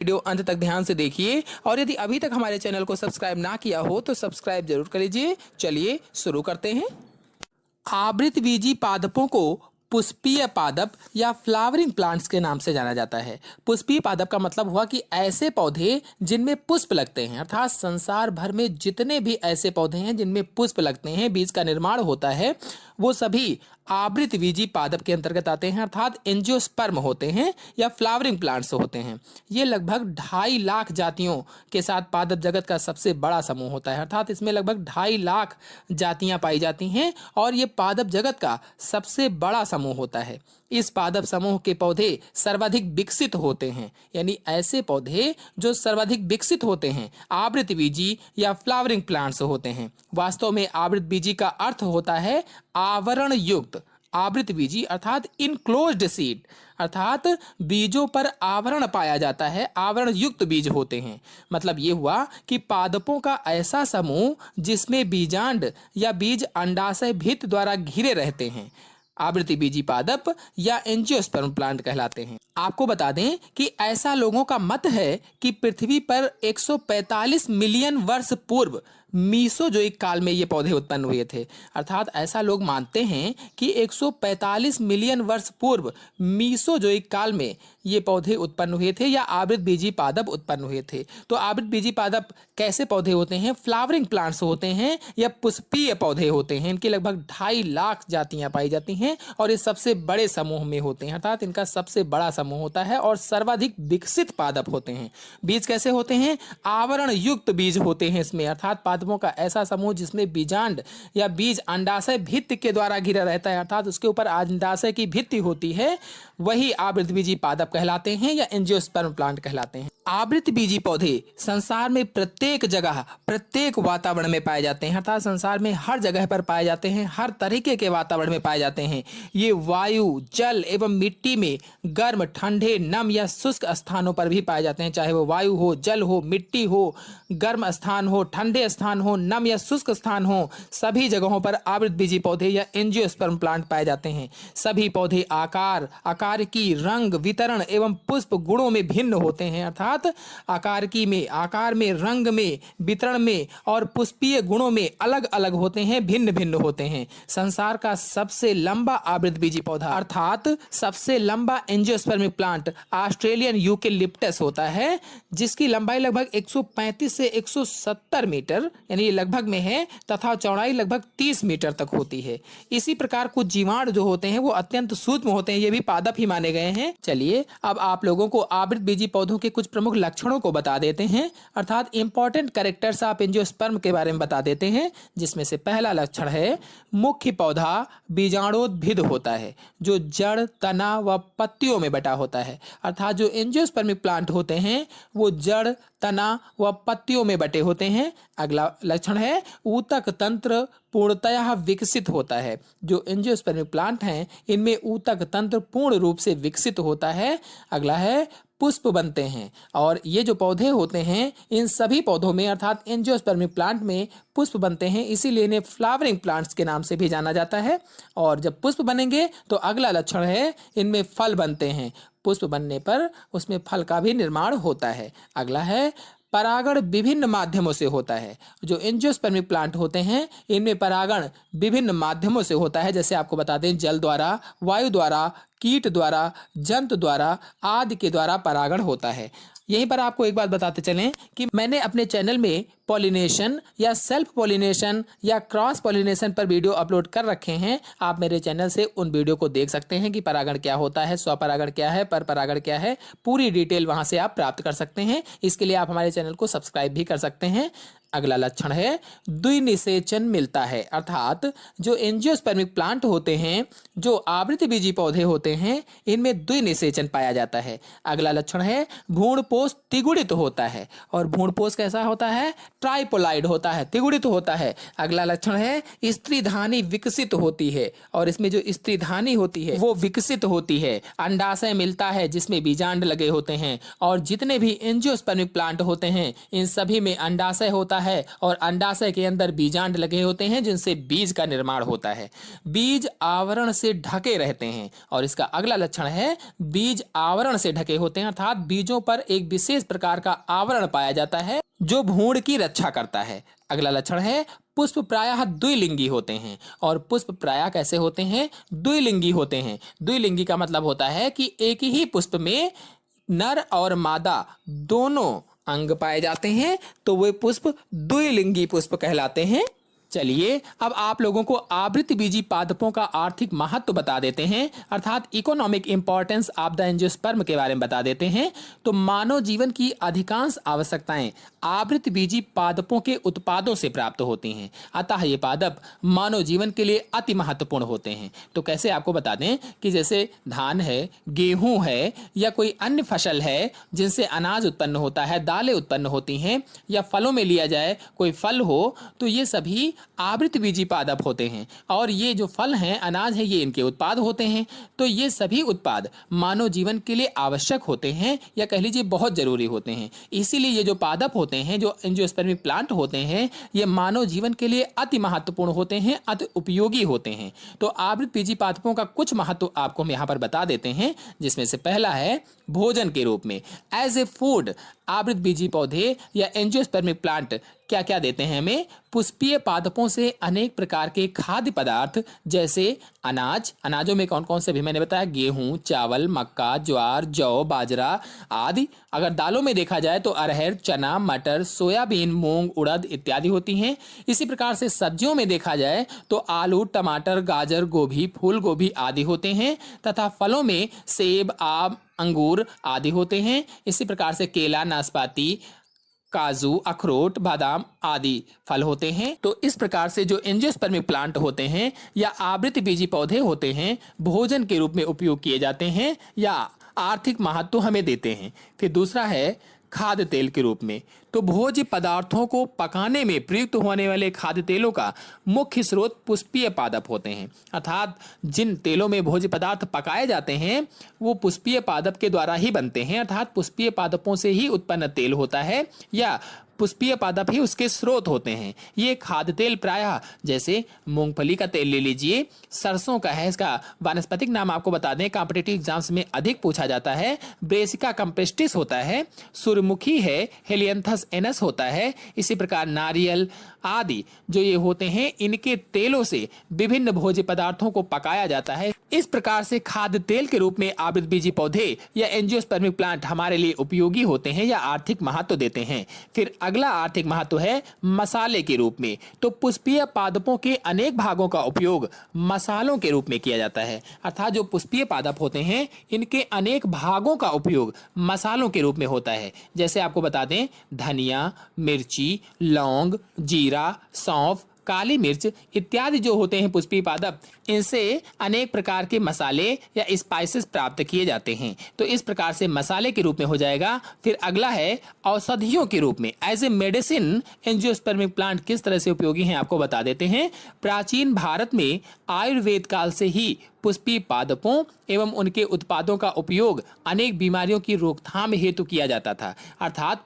Video अंत तक ध्यान से देखिए और यदि अभी तक हमारे चैनल को सब्सक्राइब ना किया हो तो सब्सक्राइब जरूर कर लीजिए। चलिए शुरू करते हैं। आवृतबीजी पादपों को पुष्पीय पादप या फ्लावरिंग प्लांट्स के नाम से जाना जाता है। पुष्पीय पादप का मतलब हुआ कि ऐसे पौधे जिनमें पुष्प लगते हैं, अर्थात संसार भर में जितने भी ऐसे पौधे हैं जिनमें पुष्प लगते हैं, बीज का निर्माण होता है, वो सभी आवृतबीजी पादप के अंतर्गत आते हैं, अर्थात एंजियोस्पर्म होते हैं या फ्लावरिंग प्लांट्स होते हैं। ये लगभग 2.5 लाख जातियों के साथ पादप जगत का सबसे बड़ा समूह होता है, अर्थात इसमें लगभग 2.5 लाख जातियां पाई जाती हैं और ये पादप जगत का सबसे बड़ा समूह होता है। इस पादप समूह के पौधे सर्वाधिक विकसित होते हैं, यानी ऐसे पौधे जो सर्वाधिक विकसित होते हैं आवृतबीजी या फ्लावरिंग प्लांट्स होते हैं। वास्तव में आवृतबीजी का अर्थ होता है आवरण युक्त। आवृतबीजी अर्थात इनक्लोज्ड सीड, अर्थात बीजों पर आवरण पाया जाता है, आवरण युक्त बीज होते हैं। मतलब ये हुआ कि पादपों का ऐसा समूह जिसमें बीजांड या बीज अंडाशय भित्ति द्वारा घिरे रहते हैं, आवृतबीजी पादप या एंजियोस्पर्म प्लांट कहलाते हैं। आपको बता दें कि ऐसा लोगों का मत है कि पृथ्वी पर 145 मिलियन वर्ष पूर्व मीसोजोइक काल में ये पौधे उत्पन्न हुए थे। अर्थात ऐसा लोग मानते हैं कि 145 मिलियन वर्ष पूर्व मीसोजोइक काल में ये पौधे उत्पन्न हुए थे या आवृतबीजी पादप उत्पन्न हुए थे। तो आवृतबीजी पादप कैसे पौधे होते हैं? फ्लावरिंग प्लांट्स होते हैं या पुष्पीय पौधे होते हैं। इनके लगभग 2.5 लाख जातियां पाई जाती हैं और ये सबसे बड़े समूह में होते हैं, अर्थात इनका सबसे बड़ा समूह होता है और सर्वाधिक विकसित पादप होते हैं। बीज कैसे होते हैं? आवरण युक्त बीज होते हैं इसमें, अर्थात पादपों का ऐसा समूह जिसमें बीजांड या बीज अंडाशय भित्ति के द्वारा घिरा रहता है, अर्थात उसके ऊपर अंडाशय की भित्ति होती है, वही आवृतबीजी पादप कहलाते हैं या एंजियोस्पर्म प्लांट कहलाते हैं। आवृतबीजी पौधे संसार में प्रत्येक जगह प्रत्येक वातावरण में पाए जाते हैं, अर्थात संसार में हर जगह पर पाए जाते हैं, हर तरीके के वातावरण में पाए जाते हैं। ये वायु, जल एवं मिट्टी में गर्म, ठंडे, नम या शुष्क स्थानों पर भी पाए जाते हैं, चाहे वो वायु हो, जल हो, मिट्टी हो, गर्म स्थान हो, ठंडे स्थान हो, नम या शुष्क स्थान हो, सभी जगहों पर आवृतबीजी पौधे या एंजियोस्पर्म प्लांट पाए जाते हैं। सभी पौधे आकार, आकारिकी, रंग, वितरण एवं पुष्प गुणों में भिन्न होते हैं, अर्थात आकारिकी में, आकार में, रंग में, वितरण में और पुष्पीय गुणों में अलग अलग होते हैं, भिन्न भिन्न होते हैं। संसार का सबसे लंबा आवृतबीजी पौधा अर्थात सबसे लंबा एंजियोस्पर्मिक प्लांट ऑस्ट्रेलियन यूकेलिप्टस होता है, जिसकी लंबाई लगभग 135 से 170 मीटर यानी ये लगभग में है तथा चौड़ाई लगभग 30 मीटर तक होती है। इसी प्रकार कुछ जीवाणु जो होते हैं वो अत्यंत सूक्ष्म होते हैं, ये भी पादप ही माने गए हैं। चलिए अब आप लोगों को आवृतबीजी पौधों के कुछ प्रमुख लक्षणों को बता देते हैं, अर्थात इंपॉर्टेंट कैरेक्टर्स ऑफ एंजियोस्पर्म के बारे में बता देते हैं, जिसमें से पहला लक्षण है मुख्य पौधा बीजाणुोद्भिद होता है, जो जड़, तना व पत्तियों में बटा होता है। अर्थात जो एंजियोस्पर्मिक प्लांट होते हैं वो जड़, तना व पत्तियों में बटे होते हैं। अगला लक्षण है ऊतक तंत्र पूर्णतः विकसित होता है। जो एंजियोस्पर्मिक प्लांट हैं इनमें ऊतक तंत्र पूर्ण रूप से विकसित होता है। अगला है पुष्प बनते हैं, और ये जो पौधे होते हैं इन सभी पौधों में अर्थात एंजियोस्पर्मिक प्लांट में पुष्प बनते हैं, इसीलिए इन्हें फ्लावरिंग प्लांट्स के नाम से भी जाना जाता है। और जब पुष्प बनेंगे तो अगला लक्षण है इनमें फल बनते हैं। पुष्प बनने पर उसमें फल का भी निर्माण होता है। अगला है परागण विभिन्न माध्यमों से होता है। जो एंजियोस्पर्मिक प्लांट होते हैं इनमें परागण विभिन्न माध्यमों से होता है, जैसे आपको बता दें जल द्वारा, वायु द्वारा, कीट द्वारा, जंतु द्वारा आदि के द्वारा परागण होता है। यहीं पर आपको एक बात बताते चलें कि मैंने अपने चैनल में पॉलिनेशन या सेल्फ पॉलिनेशन या क्रॉस पॉलिनेशन पर वीडियो अपलोड कर रखे हैं। आप मेरे चैनल से उन वीडियो को देख सकते हैं कि परागण क्या होता है, स्वपरागण क्या है, पर परागण क्या है, पूरी डिटेल वहां से आप प्राप्त कर सकते हैं। इसके लिए आप हमारे चैनल को सब्सक्राइब भी कर सकते हैं। अगला लक्षण है द्विनिषेचन मिलता है, अर्थात जो एंजियोस्पर्मिक प्लांट होते हैं, जो आवृतबीजी पौधे होते हैं, इनमें द्विनिषेचन पाया जाता है। अगला लक्षण है भ्रूणपोष त्रिगुणित होता है, और भ्रूणपोष कैसा होता है? ट्राइपोलाइड होता है, त्रिगुणित होता है। अगला लक्षण है स्त्रीधानी विकसित होती है, और इसमें जो स्त्रीधानी होती है वो विकसित होती है। अंडाशय मिलता है जिसमें बीजांड लगे होते हैं, और जितने भी एंजियोस्पर्मिक प्लांट होते हैं इन सभी में अंडाशय होता है और अंडाशय के अंदर बीजांड लगे होते हैं जिनसे बीज का निर्माण होता है। बीज आवरण से ढके रहते हैं और इसका अगला लक्षण है बीज आवरण से ढके होते हैं, अर्थात बीजों पर एक विशेष प्रकार का आवरण पाया जाता है जो भ्रूण की रक्षा करता है। अगला लक्षण है पुष्प प्रायः द्विलिंगी होते हैं। और पुष्प प्रायः कैसे होते हैं? द्विलिंगी होते हैं। द्विलिंगी का मतलब होता है कि एक ही पुष्प में नर और मादा दोनों अंग पाए जाते हैं, तो वे पुष्प द्विलिंगी पुष्प कहलाते हैं। चलिए अब आप लोगों को आवृतबीजी पादपों का आर्थिक महत्व बता देते हैं, अर्थात economic importance of the angiosperm के बारे में बता देते हैं। तो मानव जीवन की अधिकांश आवश्यकताएं आवृतबीजी पादपों के उत्पादों से प्राप्त होती हैं, अतः ये पादप मानव जीवन के लिए अति महत्वपूर्ण होते हैं। तो कैसे आपको बता दें कि जैसे धान है, गेहूं है या कोई अन्य फसल है जिनसे अनाज उत्पन्न होता है, दालें उत्पन्न होती हैं, या फलों में लिया जाए कोई फल हो, तो ये सभी आवृतबीजी पादप होते हैं और ये जो फल हैं, अनाज है, ये इनके उत्पाद होते हैं। तो ये सभी उत्पाद मानव जीवन के लिए आवश्यक होते हैं या कह लीजिए बहुत जरूरी होते हैं। इसीलिए ये जो पादप होते हैं, जो एंजियोस्पर्मिक प्लांट होते हैं, ये मानव जीवन के लिए अति महत्वपूर्ण होते हैं, अति उपयोगी होते हैं। तो आवृतबीजी पादपों का कुछ महत्व आपको हम यहाँ पर बता देते हैं, जिसमें से पहला है भोजन के रूप में। एज ए फूड आवृतबीजी पौधे या एंजियोस्पर्मिक प्लांट क्या क्या देते हैं हमें? पुष्पीय पादपों से अनेक प्रकार के खाद्य पदार्थ जैसे अनाज, अनाजों में कौन कौन से भी मैंने बताया, गेहूं, चावल, मक्का, ज्वार, जौ, बाजरा आदि। अगर दालों में देखा जाए तो अरहर, चना, मटर, सोयाबीन, मूंग, उड़द इत्यादि होती हैं। इसी प्रकार से सब्जियों में देखा जाए तो आलू, टमाटर, गाजर, गोभी, फूल गोभी आदि होते हैं, तथा फलों में सेब, आम, अंगूर आदि होते हैं। इसी प्रकार से केला, नाशपाती, काजू, अखरोट, बादाम आदि फल होते हैं। तो इस प्रकार से जो एंजियोस्पर्मिक प्लांट होते हैं या आवृतबीजी पौधे होते हैं, भोजन के रूप में उपयोग किए जाते हैं या आर्थिक महत्व हमें देते हैं। फिर दूसरा है खाद्य तेल के रूप में। तो भोज्य पदार्थों को पकाने में प्रयुक्त होने वाले खाद्य तेलों का मुख्य स्रोत पुष्पीय पादप होते हैं, अर्थात जिन तेलों में भोज्य पदार्थ पकाए जाते हैं वो पुष्पीय पादप के द्वारा ही बनते हैं, अर्थात पुष्पीय पादपों से ही उत्पन्न तेल होता है या पुष्पीय पादप ही उसके स्रोत होते हैं। ये खाद्य तेल प्रायः जैसे मूंगफली का तेल ले लीजिए, सरसों का है, इसका वानस्पतिक नाम आपको बता दें, कॉम्पिटिटिव एग्जाम्स में अधिक पूछा जाता है, ब्रेसिका कंप्रेस्टिस होता है, सूर्यमुखी है, हेलियंथस एनस होता है। इसी प्रकार नारियल आदि जो ये होते हैं, इनके तेलों से विभिन्न भोज्य पदार्थों को पकाया जाता है। इस प्रकार से खाद्य तेल के रूप में आवृतबीजी पौधे या एंजियोस्पर्मिक प्लांट हमारे लिए उपयोगी होते हैं या आर्थिक महत्व देते हैं। फिर अगला आर्थिक महत्व है मसाले के रूप में। तो पुष्पीय पादपों के अनेक भागों का उपयोग मसालों के रूप में किया जाता है, अर्थात जो पुष्पीय पादप होते हैं इनके अनेक भागों का उपयोग मसालों के रूप में होता है। जैसे आपको बता दें, धनिया, मिर्ची, लौंग, जीरा, सौंफ, काली मिर्च इत्यादि जो होते हैं पुष्पीय पादप, इनसे अनेक प्रकार के मसाले या स्पाइसेस प्राप्त किए जाते हैं। तो इस प्रकार से मसाले के रूप में हो जाएगा। फिर अगला है औषधियों के रूप में। As a medicine angiospermic plant किस तरह से उपयोगी हैं आपको बता देते हैं। प्राचीन भारत में आयुर्वेद काल से ही पुष्पीय पादपों एवं उनके उत्पादों का उपयोग अनेक बीमारियों की रोकथाम हेतु किया जाता था, अर्थात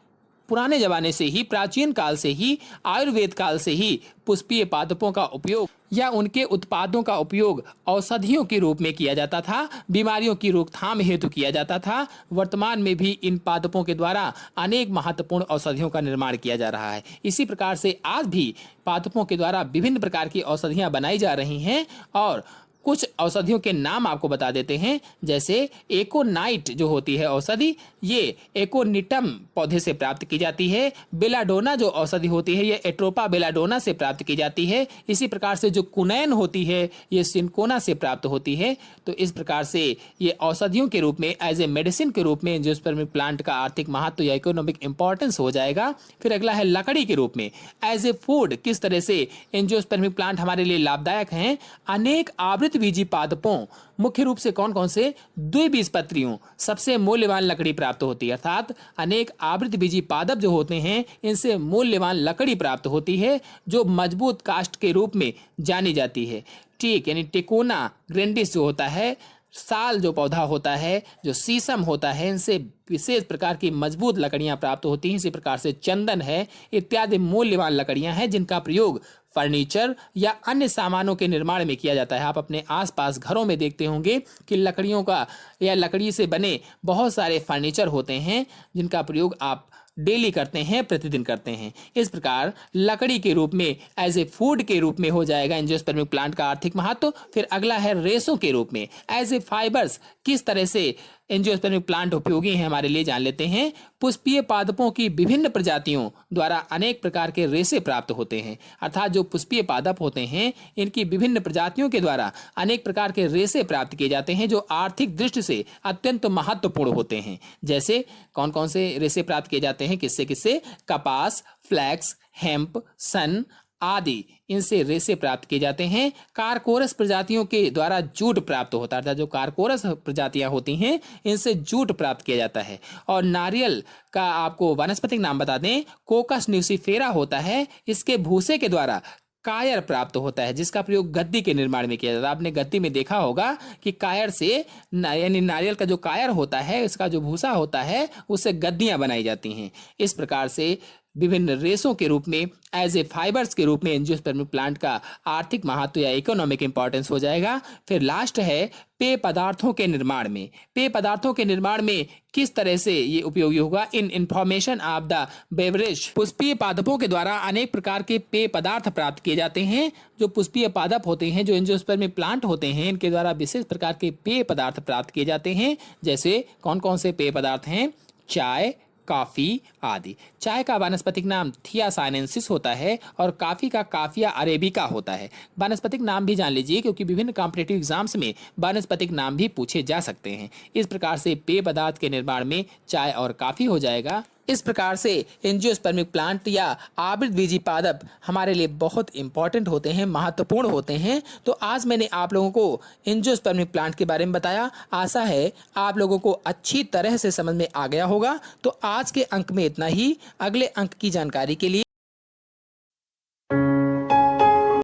पुराने जमाने से ही, प्राचीन काल से ही, आयुर्वेद काल से ही पुष्पीय पादपों का उपयोग या उनके उत्पादों का उपयोग औषधियों के रूप में किया जाता था, बीमारियों की रोकथाम हेतु किया जाता था। वर्तमान में भी इन पादपों के द्वारा अनेक महत्वपूर्ण औषधियों का निर्माण किया जा रहा है। इसी प्रकार से आज भी पादपों के द्वारा विभिन्न प्रकार की औषधियाँ बनाई जा रही हैं और कुछ औषधियों के नाम आपको बता देते हैं। जैसे एकोनाइट जो होती है औषधि, ये एकोनिटम पौधे से प्राप्त की जाती है। बेलाडोना जो औषधि होती है ये एट्रोपा बेलाडोना से प्राप्त की जाती है। इसी प्रकार से जो कुनैन होती है ये सिंकोना से प्राप्त होती है। तो इस प्रकार से ये औषधियों के रूप में, एज ए मेडिसिन के रूप में एंजियोस्पर्मिक प्लांट का आर्थिक महत्व या इकोनॉमिक इंपॉर्टेंस हो जाएगा। फिर अगला है लकड़ी के रूप में। एज ए फूड किस तरह से एंजियोस्पर्मिक प्लांट हमारे लिए लाभदायक हैं। अनेक आवृतबीजी पादपों, मुख्य रूप से कौन कौन से, द्विबीजपत्रियों सबसे मूल्यवान लकड़ी प्राप्त होती है, अर्थात अनेक आवृतबीजी पादप जो होते हैं इनसे मूल्यवान लकड़ी प्राप्त होती है जो मजबूत काष्ठ के रूप में जानी जाती है। ठीक, यानी टेकोना ग्रैंडिस जो होता है, साल जो पौधा होता है, जो शीशम होता है, इनसे विशेष प्रकार की मजबूत लकड़ियां प्राप्त होती हैं। इसी प्रकार से चंदन है इत्यादि मूल्यवान लकड़ियां हैं जिनका प्रयोग फर्नीचर या अन्य सामानों के निर्माण में किया जाता है। आप अपने आसपास घरों में देखते होंगे कि लकड़ियों का या लकड़ी से बने बहुत सारे फर्नीचर होते हैं जिनका प्रयोग आप डेली करते हैं, प्रतिदिन करते हैं। इस प्रकार लकड़ी के रूप में एज ए फूड के रूप में हो जाएगा एंजियोस्पर्मिक प्लांट का आर्थिक महत्व। फिर अगला है रेशों के रूप में एज ए फाइबर्स किस तरह से एंजियोस्पर्मिक प्लांट उपयोगी हैं हमारे लिए, जान लेते हैं। पुष्पीय पादपों की विभिन्न प्रजातियों द्वारा अनेक प्रकार के रेशे प्राप्त होते हैं। अर्थात जो पुष्पीय पादप होते हैं इनकी विभिन्न प्रजातियों के द्वारा अनेक प्रकार के रेशे प्राप्त किए जाते हैं जो आर्थिक दृष्टि से अत्यंत महत्वपूर्ण होते हैं। जैसे कौन कौन से रेशे प्राप्त किए जाते हैं, किससे किससे? कपास, फ्लैक्स, हेम्प, सन आदि इनसे रेशे प्राप्त किए जाते हैं। कारकोरस प्रजातियों के द्वारा जूट प्राप्त होता है, अर्थात जो कारकोरस प्रजातियां होती हैं इनसे जूट प्राप्त किया जाता है। और नारियल का आपको वानस्पतिक नाम बता दें, कोकस न्यूसीफेरा होता है। इसके भूसे के द्वारा कायर प्राप्त होता है जिसका प्रयोग गद्दी के निर्माण में किया जाता है। आपने गद्दी में देखा होगा कि कायर से यानी नारियल का जो कायर होता है, इसका जो भूसा होता है, उससे गद्दियां बनाई जाती हैं। इस प्रकार से विभिन्न रेशों के रूप में एज ए फाइबर्स के रूप में एंजियोस्पर्मिक प्लांट का आर्थिक महत्व या इकोनॉमिक इंपॉर्टेंस हो जाएगा। फिर लास्ट है पेय पदार्थों के निर्माण में। पेय पदार्थों के निर्माण में किस तरह से ये उपयोगी होगा? इन इंफॉर्मेशन ऑफ द बेवरेज। पुष्पीय पादपों के द्वारा अनेक प्रकार के पेय पदार्थ प्राप्त किए जाते हैं। जो पुष्पीय पादप होते हैं, जो एंजियोस्पर्मिक प्लांट होते हैं, इनके द्वारा विशेष प्रकार के पेय पदार्थ प्राप्त किए जाते हैं। जैसे कौन कौन से पेय पदार्थ हैं? चाय, कॉफी आदि। चाय का वानस्पतिक नाम थियासाइनेंसिस होता है और कॉफी का काफिया अरेबिका होता है। वानस्पतिक नाम भी जान लीजिए क्योंकि विभिन्न कॉम्पिटिटिव एग्जाम्स में वानस्पतिक नाम भी पूछे जा सकते हैं। इस प्रकार से पेय पदार्थ के निर्माण में चाय और कॉफी हो जाएगा। इस प्रकार से एंजियोस्पर्मिक प्लांट या आवृतबीजी पादप हमारे लिए बहुत इंपॉर्टेंट होते हैं, महत्वपूर्ण होते हैं। तो आज मैंने आप लोगों को एंजियोस्पर्मिक प्लांट के बारे में बताया। आशा है आप लोगों को अच्छी तरह से समझ में आ गया होगा। तो आज के अंक में इतना ही। अगले अंक की जानकारी के लिए